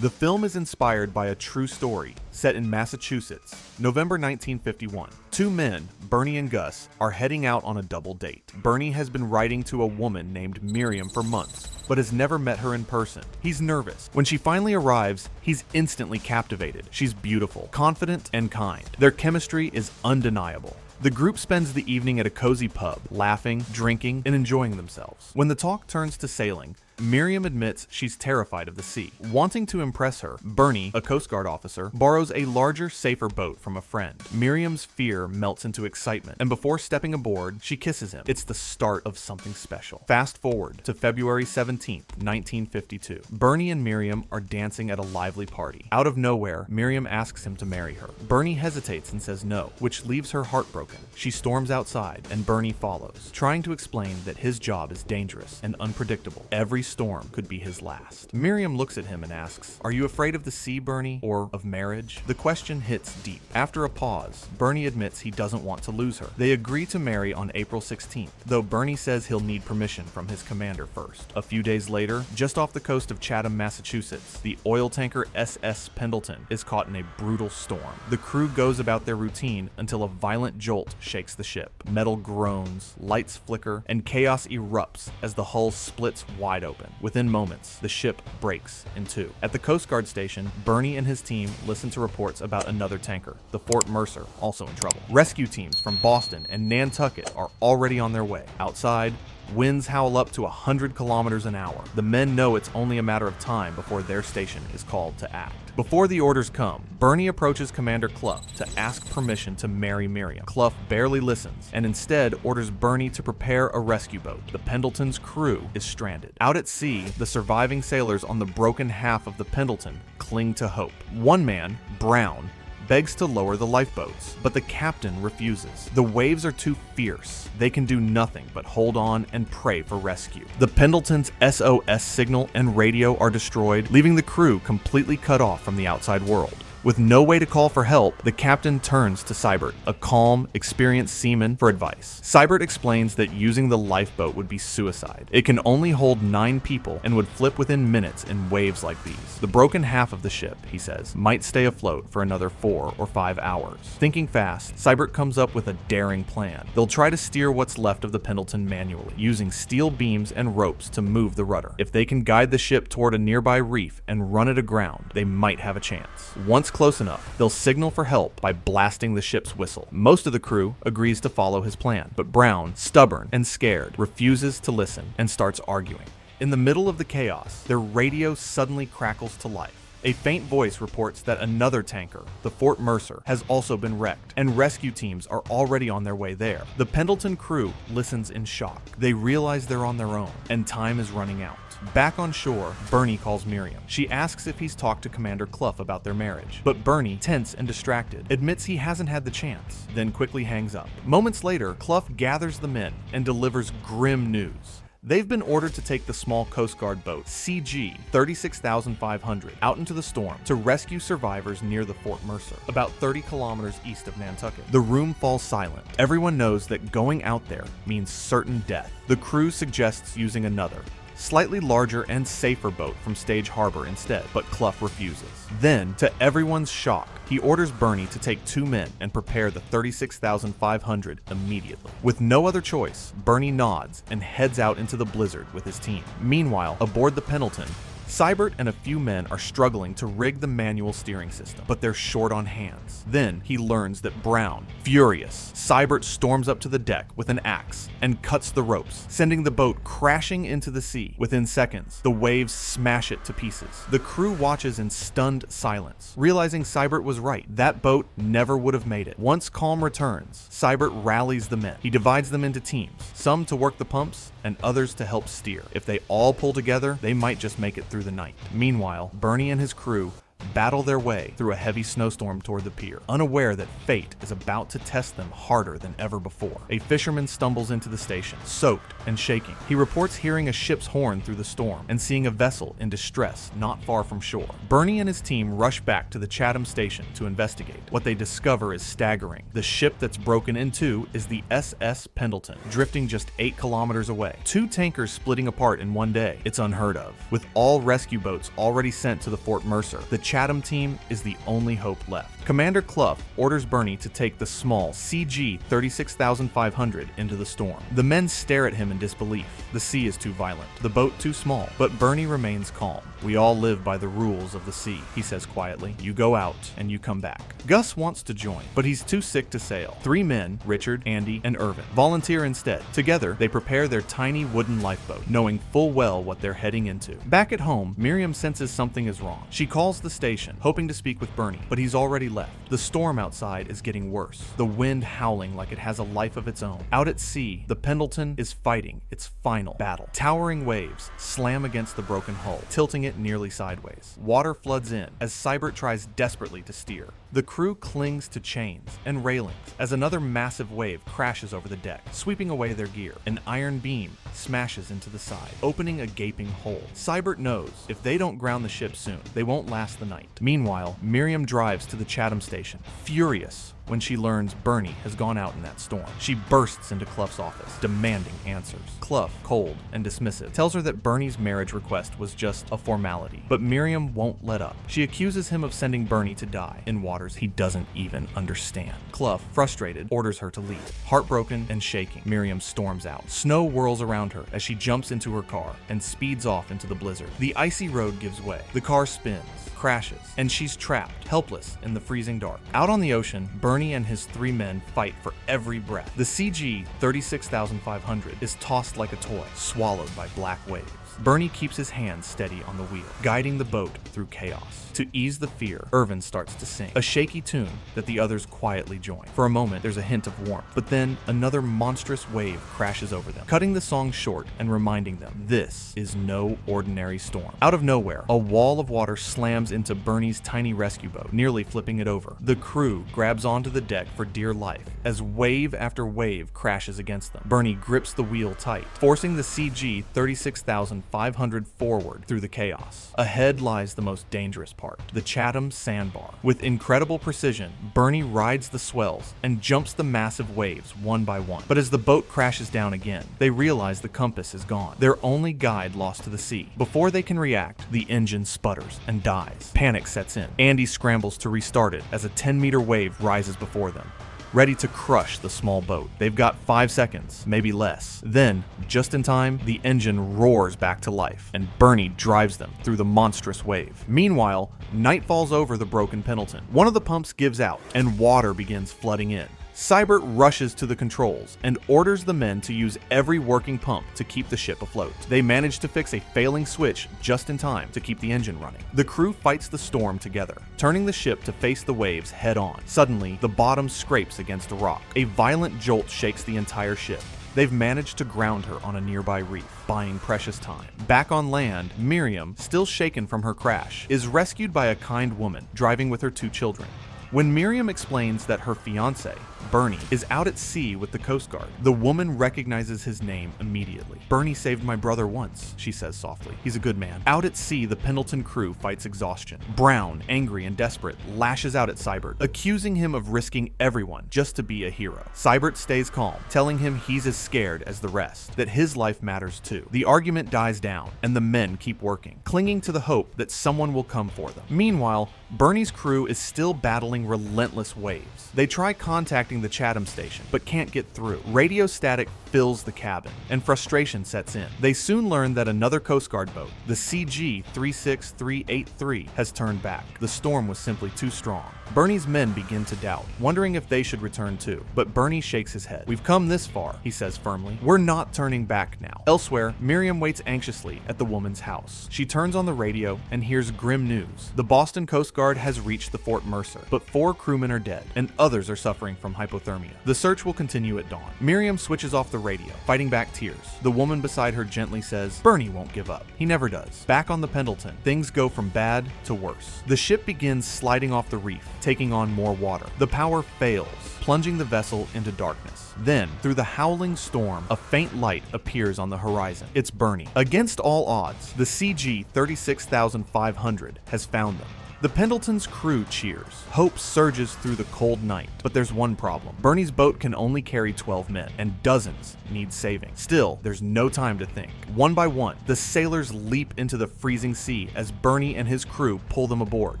The film is inspired by a true story set in Massachusetts, November 1951. Two men, Bernie and Gus, are heading out on a double date. Bernie has been writing to a woman named Miriam for months, but has never met her in person. He's nervous. When she finally arrives, he's instantly captivated. She's beautiful, confident, and kind. Their chemistry is undeniable. The group spends the evening at a cozy pub, laughing, drinking, and enjoying themselves. When the talk turns to sailing, Miriam admits she's terrified of the sea. Wanting to impress her, Bernie, a Coast Guard officer, borrows a larger, safer boat from a friend. Miriam's fear melts into excitement, and before stepping aboard, she kisses him. It's the start of something special. Fast forward to February 17th, 1952. Bernie and Miriam are dancing at a lively party. Out of nowhere, Miriam asks him to marry her. Bernie hesitates and says no, which leaves her heartbroken. She storms outside, and Bernie follows, trying to explain that his job is dangerous and unpredictable. Every storm could be his last. Miriam looks at him and asks, "Are you afraid of the sea, Bernie, or of marriage?" The question hits deep. After a pause, Bernie admits he doesn't want to lose her. They agree to marry on April 16th, though Bernie says he'll need permission from his commander first. A few days later, just off the coast of Chatham, Massachusetts, the oil tanker SS Pendleton is caught in a brutal storm. The crew goes about their routine until a violent jolt shakes the ship. Metal groans, lights flicker, and chaos erupts as the hull splits wide open. Within moments, the ship breaks in two. At the Coast Guard station, Bernie and his team listen to reports about another tanker, the Fort Mercer, also in trouble. Rescue teams from Boston and Nantucket are already on their way. Outside, winds howl up to 100 kilometers an hour. The men know it's only a matter of time before their station is called to act. Before the orders come, Bernie approaches Commander Clough to ask permission to marry Miriam. Clough barely listens, and instead orders Bernie to prepare a rescue boat. The Pendleton's crew is stranded. Out at sea, the surviving sailors on the broken half of the Pendleton cling to hope. One man, Brown, begs to lower the lifeboats, but the captain refuses. The waves are too fierce. They can do nothing but hold on and pray for rescue. The Pendleton's SOS signal and radio are destroyed, leaving the crew completely cut off from the outside world. With no way to call for help, the captain turns to Seibert, a calm, experienced seaman, for advice. Seibert explains that using the lifeboat would be suicide. It can only hold 9 people and would flip within minutes in waves like these. The broken half of the ship, he says, might stay afloat for another 4 or 5 hours. Thinking fast, Seibert comes up with a daring plan. They'll try to steer what's left of the Pendleton manually, using steel beams and ropes to move the rudder. If they can guide the ship toward a nearby reef and run it aground, they might have a chance. Once close enough, they'll signal for help by blasting the ship's whistle. Most of the crew agrees to follow his plan, but Brown, stubborn and scared, refuses to listen and starts arguing. In the middle of the chaos, their radio suddenly crackles to life. A faint voice reports that another tanker, the Fort Mercer, has also been wrecked, and rescue teams are already on their way there. The Pendleton crew listens in shock. They realize they're on their own, and time is running out. Back on shore, Bernie calls Miriam. She asks if he's talked to Commander Clough about their marriage, but Bernie, tense and distracted, admits he hasn't had the chance, then quickly hangs up. Moments later, Clough gathers the men and delivers grim news. They've been ordered to take the small Coast Guard boat, CG 36,500, out into the storm to rescue survivors near the Fort Mercer, about 30 kilometers east of Nantucket. The room falls silent. Everyone knows that going out there means certain death. The crew suggests using another, slightly larger and safer boat from Stage Harbor instead, but Clough refuses. Then, to everyone's shock, he orders Bernie to take 2 men and prepare the 36,500 immediately. With no other choice, Bernie nods and heads out into the blizzard with his team. Meanwhile, aboard the Pendleton, Seibert and a few men are struggling to rig the manual steering system, but they're short on hands. Then he learns that Brown, furious, Seibert storms up to the deck with an axe and cuts the ropes, sending the boat crashing into the sea. Within seconds, the waves smash it to pieces. The crew watches in stunned silence, realizing Seibert was right. That boat never would have made it. Once calm returns, Seibert rallies the men. He divides them into teams, some to work the pumps and others to help steer. If they all pull together, they might just make it through the night. Meanwhile, Bernie and his crew battle their way through a heavy snowstorm toward the pier, unaware that fate is about to test them harder than ever before. A fisherman stumbles into the station, soaked and shaking. He reports hearing a ship's horn through the storm and seeing a vessel in distress not far from shore. Bernie and his team rush back to the Chatham station to investigate. What they discover is staggering. The ship that's broken in two is the SS Pendleton, drifting just 8 kilometers away. 2 tankers splitting apart in one day. It's unheard of. With all rescue boats already sent to the Fort Mercer, the Chatham team is the only hope left. Commander Clough orders Bernie to take the small CG 36500 into the storm. The men stare at him in disbelief. The sea is too violent, the boat too small, but Bernie remains calm. "We all live by the rules of the sea," he says quietly. "You go out and you come back." Gus wants to join, but he's too sick to sail. 3 men, Richard, Andy, and Irvin, volunteer instead. Together, they prepare their tiny wooden lifeboat, knowing full well what they're heading into. Back at home, Miriam senses something is wrong. She calls the station, hoping to speak with Bernie, but he's already left. The storm outside is getting worse, the wind howling like it has a life of its own. Out at sea, the Pendleton is fighting its final battle. Towering waves slam against the broken hull, tilting it nearly sideways. Water floods in as Seibert tries desperately to steer. The crew clings to chains and railings as another massive wave crashes over the deck, sweeping away their gear. An iron beam smashes into the side, opening a gaping hole. Seibert knows if they don't ground the ship soon, they won't last the night. Meanwhile, Miriam drives to the Chatham station, furious when she learns Bernie has gone out in that storm. She bursts into Clough's office, demanding answers. Clough, cold and dismissive, tells her that Bernie's marriage request was just a formality, but Miriam won't let up. She accuses him of sending Bernie to die in waters he doesn't even understand. Clough, frustrated, orders her to leave. Heartbroken and shaking, Miriam storms out. Snow whirls around her as she jumps into her car and speeds off into the blizzard. The icy road gives way. The car spins, crashes, and she's trapped, helpless in the freezing dark. Out on the ocean, Bernie and his 3 men fight for every breath. The CG 36500 is tossed like a toy, swallowed by black waves. Bernie keeps his hands steady on the wheel, guiding the boat through chaos. To ease the fear, Irvin starts to sing, a shaky tune that the others quietly join. For a moment, there's a hint of warmth, but then another monstrous wave crashes over them, cutting the song short and reminding them this is no ordinary storm. Out of nowhere, a wall of water slams into Bernie's tiny rescue boat, nearly flipping it over. The crew grabs onto the deck for dear life as wave after wave crashes against them. Bernie grips the wheel tight, forcing the CG 36500 forward through the chaos. Ahead lies the most dangerous part, the Chatham sandbar. With incredible precision, Bernie rides the swells and jumps the massive waves one by one. But as the boat crashes down again, they realize the compass is gone, their only guide lost to the sea. Before they can react, the engine sputters and dies. Panic sets in. Andy scrambles to restart it as a 10-meter wave rises before them, ready to crush the small boat. They've got 5 seconds, maybe less. Then, just in time, the engine roars back to life, and Bernie drives them through the monstrous wave. Meanwhile, night falls over the broken Pendleton. One of the pumps gives out, and water begins flooding in. Seibert rushes to the controls and orders the men to use every working pump to keep the ship afloat. They manage to fix a failing switch just in time to keep the engine running. The crew fights the storm together, turning the ship to face the waves head on. Suddenly, the bottom scrapes against a rock. A violent jolt shakes the entire ship. They've managed to ground her on a nearby reef, buying precious time. Back on land, Miriam, still shaken from her crash, is rescued by a kind woman driving with her 2 children. When Miriam explains that her fiancé, Bernie, is out at sea with the Coast Guard, the woman recognizes his name immediately. "Bernie saved my brother once," she says softly. "He's a good man." Out at sea, the Pendleton crew fights exhaustion. Brown, angry and desperate, lashes out at Seibert, accusing him of risking everyone just to be a hero. Seibert stays calm, telling him he's as scared as the rest, that his life matters too. The argument dies down, and the men keep working, clinging to the hope that someone will come for them. Meanwhile, Bernie's crew is still battling relentless waves. They try contacting the Chatham station, but can't get through. Radio static fills the cabin, and frustration sets in. They soon learn that another Coast Guard boat, the CG 36383, has turned back. The storm was simply too strong. Bernie's men begin to doubt, wondering if they should return too. But Bernie shakes his head. "We've come this far," he says firmly. "We're not turning back now." Elsewhere, Miriam waits anxiously at the woman's house. She turns on the radio and hears grim news. The Boston Coast Guard has reached the Fort Mercer, but 4 crewmen are dead, and others are suffering from hypothermia. The search will continue at dawn. Miriam switches off the radio, fighting back tears. The woman beside her gently says, "Bernie won't give up. He never does." Back on the Pendleton, things go from bad to worse. The ship begins sliding off the reef, taking on more water. The power fails, plunging the vessel into darkness. Then, through the howling storm, a faint light appears on the horizon. It's Bernie. Against all odds, the CG 36,500 has found them. The Pendleton's crew cheers. Hope surges through the cold night, but there's one problem. Bernie's boat can only carry 12 men, and dozens need saving. Still, there's no time to think. One by one, the sailors leap into the freezing sea as Bernie and his crew pull them aboard.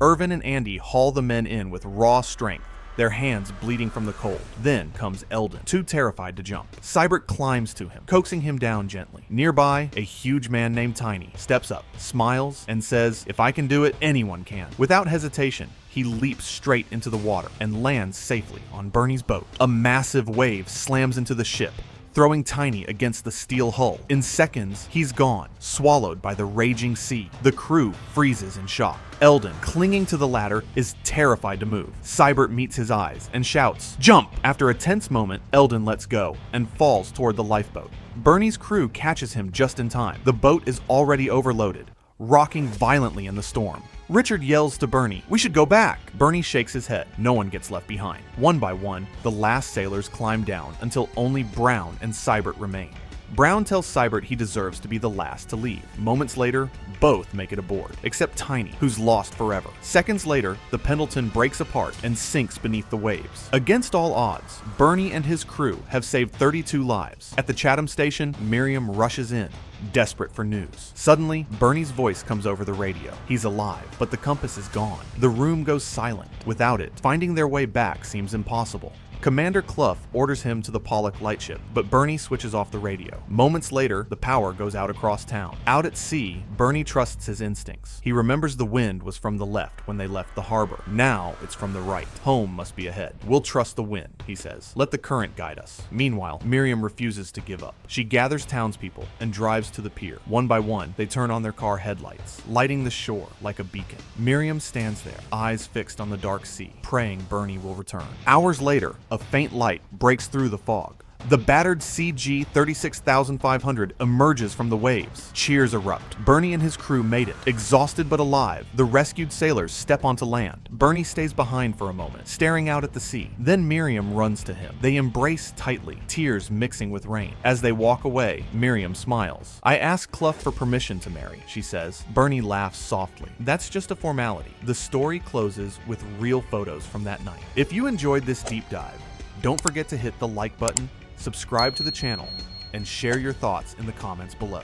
Irvin and Andy haul the men in with raw strength, their hands bleeding from the cold. Then comes Eldon, too terrified to jump. Seibert climbs to him, coaxing him down gently. Nearby, a huge man named Tiny steps up, smiles, and says, "If I can do it, anyone can." Without hesitation, he leaps straight into the water and lands safely on Bernie's boat. A massive wave slams into the ship, throwing Tiny against the steel hull. In seconds, he's gone, swallowed by the raging sea. The crew freezes in shock. Eldon, clinging to the ladder, is terrified to move. Seibert meets his eyes and shouts, "Jump!" After a tense moment, Eldon lets go and falls toward the lifeboat. Bernie's crew catches him just in time. The boat is already overloaded, rocking violently in the storm. Richard yells to Bernie, "We should go back!" Bernie shakes his head. No one gets left behind. One by one, the last sailors climb down until only Brown and Seibert remain. Brown tells Seibert he deserves to be the last to leave. Moments later, both make it aboard, except Tiny, who's lost forever. Seconds later, the Pendleton breaks apart and sinks beneath the waves. Against all odds, Bernie and his crew have saved 32 lives. At the Chatham station, Miriam rushes in, desperate for news. Suddenly, Bernie's voice comes over the radio. He's alive, but the compass is gone. The room goes silent. Without it, finding their way back seems impossible. Commander Clough orders him to the Pollock lightship, but Bernie switches off the radio. Moments later, the power goes out across town. Out at sea, Bernie trusts his instincts. He remembers the wind was from the left when they left the harbor. Now it's from the right. Home must be ahead. "We'll trust the wind," he says. "Let the current guide us." Meanwhile, Miriam refuses to give up. She gathers townspeople and drives to the pier. One by one, they turn on their car headlights, lighting the shore like a beacon. Miriam stands there, eyes fixed on the dark sea, praying Bernie will return. Hours later, a faint light breaks through the fog. The battered CG 36,500 emerges from the waves. Cheers erupt. Bernie and his crew made it. Exhausted but alive, the rescued sailors step onto land. Bernie stays behind for a moment, staring out at the sea. Then Miriam runs to him. They embrace tightly, tears mixing with rain. As they walk away, Miriam smiles. "I asked Clough for permission to marry," she says. Bernie laughs softly. "That's just a formality." The story closes with real photos from that night. If you enjoyed this deep dive, don't forget to hit the like button, subscribe to the channel, and share your thoughts in the comments below.